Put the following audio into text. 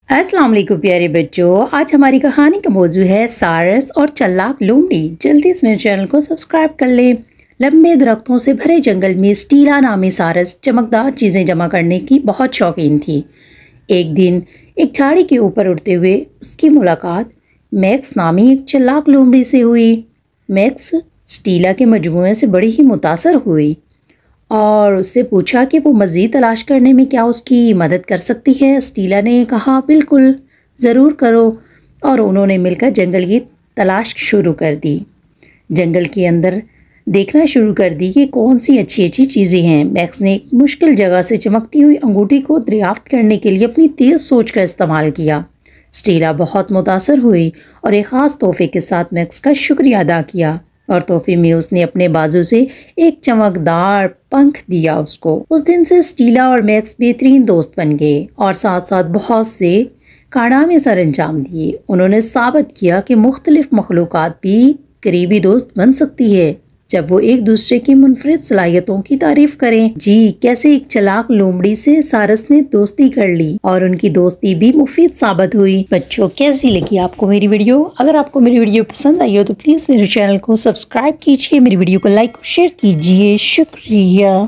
अस्सलाम वालेकुम प्यारे बच्चों। आज हमारी कहानी का मौजू है सारस और चालाक लोमड़ी। जल्दी से मेरे चैनल को सब्सक्राइब कर लें। लंबे दरख्तों से भरे जंगल में स्टीला नामी सारस चमकदार चीज़ें जमा करने की बहुत शौकीन थी। एक दिन एक झाड़ी के ऊपर उड़ते हुए उसकी मुलाकात मैक्स नामी एक चालाक लोमड़ी से हुई। मैक्स स्टीला के मजमूए से बड़ी ही मुतासर हुई और उससे पूछा कि वो मज़ीद तलाश करने में क्या उसकी मदद कर सकती है। स्टीला ने कहा बिल्कुल, ज़रूर करो, और उन्होंने मिलकर जंगल की तलाश शुरू कर दी। जंगल के अंदर देखना शुरू कर दी कि कौन सी अच्छी अच्छी चीज़ें हैं। मैक्स ने एक मुश्किल जगह से चमकती हुई अंगूठी को दरियाफ्त करने के लिए अपनी तेज़ सोच का इस्तेमाल किया। स्टीला बहुत मुतासर हुई और एक ख़ास तोहफे के साथ मैक्स का शुक्रिया अदा किया, और तोहफे में उसने अपने बाजू से एक चमकदार पंख दिया उसको। उस दिन से स्टीला और मैक्स बेहतरीन दोस्त बन गए और साथ साथ बहुत से कारनामे सर अंजाम दिए। उन्होंने साबित किया कि मुख्तलिफ मखलूक़ात भी करीबी दोस्त बन सकती है जब वो एक दूसरे की मुनफरिद सलाहियतों की तारीफ करें। जी, कैसे एक चालाक लोमड़ी से सारस ने दोस्ती कर ली और उनकी दोस्ती भी मुफीद साबित हुई। बच्चों, कैसी लगी आपको मेरी वीडियो? अगर आपको मेरी वीडियो पसंद आई हो तो प्लीज़ मेरे चैनल को सब्सक्राइब कीजिए, मेरी वीडियो को लाइक और शेयर कीजिए। शुक्रिया।